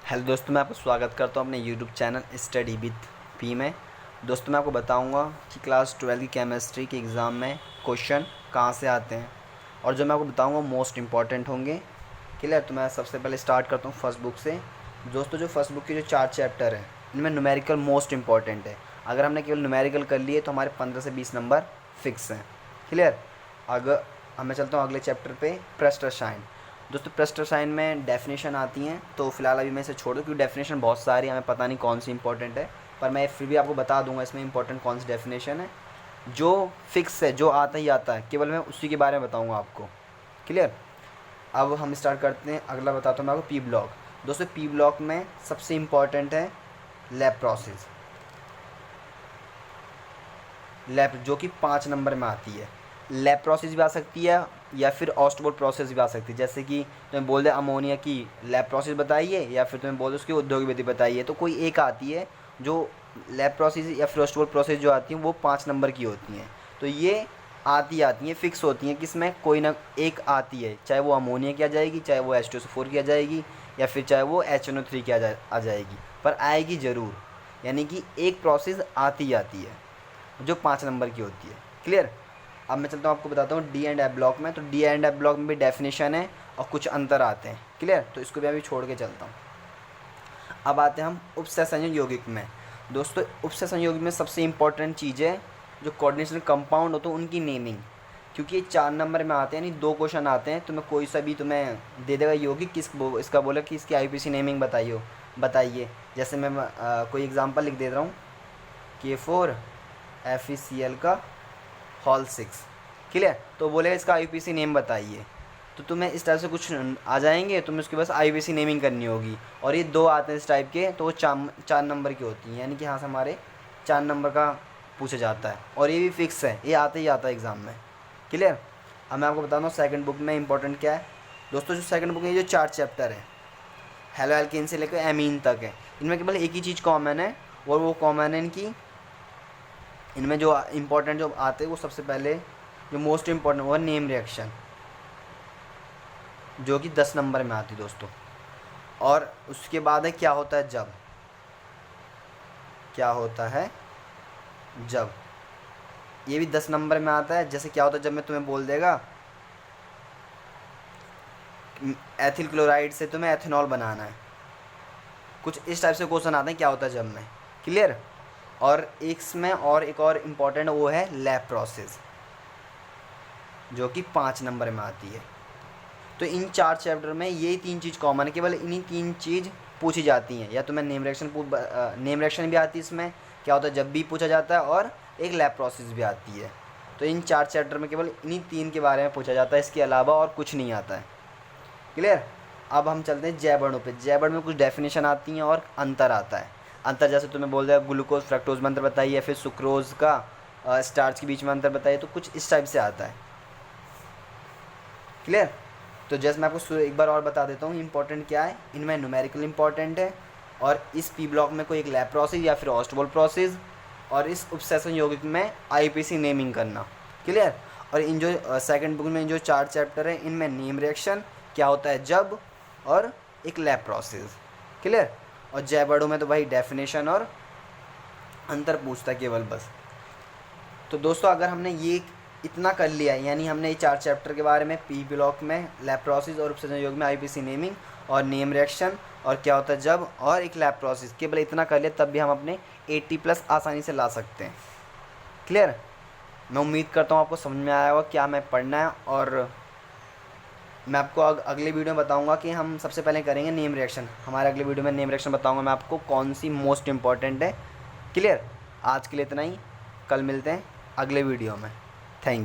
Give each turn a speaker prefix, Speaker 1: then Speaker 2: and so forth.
Speaker 1: Hello दोस्तों, मैं आपका स्वागत करता हूं अपने YouTube channel study with P में। दोस्तों मैं आपको बताऊंगा कि क्लास 12 की केमिस्ट्री के एग्ज़ाम में क्वेश्चन कहां से आते हैं और जो मैं आपको बताऊंगा मोस्ट इम्पॉर्टेंट होंगे। क्लियर? तो मैं सबसे पहले स्टार्ट करता हूं फर्स्ट बुक से। दोस्तों जो फर्स्ट बुक के जो 4 चैप्टर हैं इनमें न्यूमेरिकल मोस्ट इम्पॉर्टेंट है। अगर हमने केवल न्यूमेरिकल कर लिए तो हमारे 15 से 20 नंबर फिक्स हैं। क्लियर? अगर मैं चलता हूँ अगले चैप्टर पे, पृष्ठ रसायन। दोस्तों पृष्ठ रसायन में डेफिनेशन आती हैं, तो फिलहाल अभी मैं इसे छोड़ दूँ क्योंकि डेफिनेशन बहुत सारी हमें पता नहीं कौन सी इंपॉर्टेंट है, पर मैं फिर भी आपको बता दूंगा इसमें इंपॉर्टेंट कौन सी डेफिनेशन है। जो फिक्स है, जो आता ही आता है, केवल मैं उसी के बारे में बताऊंगा आपको। क्लियर? अब हम स्टार्ट करते हैं। अगला बताता हूँ मैं आपको पी ब्लॉक। दोस्तों पी ब्लॉक में सबसे इम्पॉर्टेंट है लैब प्रोसेस, लैब जो कि 5 नंबर में आती है। लैब प्रोसेस भी आ सकती है या फिर ऑस्टोबोट प्रोसेस भी आ सकती है। जैसे कि तुम्हें बोल दे अमोनिया की लैब प्रोसेस बताइए या फिर तुम्हें बोल दे उसकी उद्योग विधि बताइए, तो कोई एक आती है जो लैब प्रोसेस या फिर ऑस्टोबोट प्रोसेस जो आती हैं वो 5 नंबर की होती हैं। तो ये आती हैं फिक्स होती हैं, किसमें कोई ना एक आती है, चाहे वो अमोनिया की आ जाएगी, चाहे वो H2SO4 की आ जाएगी, या फिर चाहे वो HNO3 की आ जाएगी, पर आएगी ज़रूर। यानी कि एक प्रोसेस आती है जो 5 नंबर की होती है। क्लियर? अब मैं चलता हूँ आपको बताता हूँ डी एंड एफ ब्लॉक में। तो डी एंड एफ ब्लॉक में भी डेफिनेशन है और कुछ अंतर आते हैं। क्लियर? तो इसको भी अभी छोड़ के चलता हूँ। अब आते हैं हम उपसंयोजन यौगिक में। दोस्तों उपसंयोजन यौगिक में सबसे इंपॉर्टेंट चीज़ है जो कोऑर्डिनेशन कंपाउंड होते हैं उनकी नेमिंग, क्योंकि ये 4 नंबर में आते हैं, यानी 2 क्वेश्चन आते हैं। तुम्हें कोई सा भी तुम्हें दे देगा यौगिक, इसका बोला कि इसकी IUPAC नेमिंग बताइए। जैसे मैं कोई एग्जाम्पल लिख दे रहा हूँ, K4 FeCl का होल 6। क्लियर? तो बोलेगा इसका IUPAC नेम बताइए, तो तुम्हें इस टाइप से कुछ आ जाएंगे, तुम्हें उसके पास IUPAC नेमिंग करनी होगी। और ये 2 आते हैं इस टाइप के, तो वो 4 नंबर की होती हैं, यानी कि यहाँ से हमारे 4 नंबर का पूछा जाता है और ये भी फिक्स है, ये आता ही आता है एग्ज़ाम में। क्लियर? अब मैं आपको बताता हूँ सेकंड बुक में इंपॉर्टेंट क्या है। दोस्तों जो सेकंड बुक में जो 4 चैप्टर है, हेलो एल्केन से लेकर एमीन तक है, इनमें केवल एक ही चीज़ कॉमन है, और वो कॉमन है इनमें जो इम्पोर्टेंट जो आते हैं वो सबसे पहले जो मोस्ट इम्पॉर्टेंट वो है नेम रिएक्शन, जो कि 10 नंबर में आती है दोस्तों। और उसके बाद है क्या होता है जब, ये भी 10 नंबर में आता है। जैसे क्या होता है जब, मैं तुम्हें बोल देगा एथिल क्लोराइड से तुम्हें एथेनॉल बनाना है, कुछ इस टाइप से क्वेश्चन आते हैं क्या होता है जब में। क्लियर? और इसमें और एक और इम्पॉर्टेंट वो है लैब प्रोसेस, जो कि 5 नंबर में आती है। तो इन 4 चैप्टर में ये 3 चीज़ कॉमन है, केवल इन्हीं 3 चीज़ पूछी जाती हैं। या तो मैं नेम रिएक्शन भी आती है इसमें, क्या होता है जब भी पूछा जाता है, और एक लैब प्रोसेस भी आती है। तो इन 4 चैप्टर में केवल इन्हीं 3 के बारे में पूछा जाता है, इसके अलावा और कुछ नहीं आता है। क्लियर? अब हम चलते हैं जैवणों पे। जैवण में कुछ डेफिनेशन आती हैं और अंतर आता है। अंतर जैसे तुम्हें बोल दिया ग्लूकोज फ्रक्टोज में अंतर बताइए, या फिर सुक्रोज का स्टार्च के बीच में अंतर बताइए, तो कुछ इस टाइप से आता है। क्लियर? तो जैसे मैं आपको एक बार और बता देता हूँ इंपॉर्टेंट क्या है। इनमें न्यूमेरिकल इंपॉर्टेंट है, और इस पी ब्लॉक में कोई एक लैब प्रोसेस या फिर ऑस्टोबोल प्रोसेस, और इस उपसंयोजन यौगिक में IUPAC नेमिंग करना। क्लियर? और इन जो सेकंड बुक में जो 4 चैप्टर हैं इनमें नेम रिएक्शन, क्या होता है जब, और एक लैब प्रोसेस। क्लियर? और जैवड़ों में तो भाई डेफिनेशन और अंतर पूछता है केवल बस। तो दोस्तों अगर हमने ये इतना कर लिया, यानी हमने ये 4 चैप्टर के बारे में, पी ब्लॉक में लैब प्रोसेस और उपसंयोजन यौगिक में IUPAC नेमिंग और नेम रिएक्शन और क्या होता है जब, और एक लैब प्रोसेस, केवल इतना कर लिया तब भी हम अपने 80+ आसानी से ला सकते हैं। क्लियर? मैं उम्मीद करता हूँ आपको समझ में आया होगा क्या हमें पढ़ना है, और मैं आपको अगले वीडियो में बताऊंगा कि हम सबसे पहले करेंगे नेम रिएक्शन। हमारे अगले वीडियो में नेम रिएक्शन बताऊंगा मैं आपको कौन सी मोस्ट इंपॉर्टेंट है। क्लियर? आज के लिए इतना ही, कल मिलते हैं अगले वीडियो में।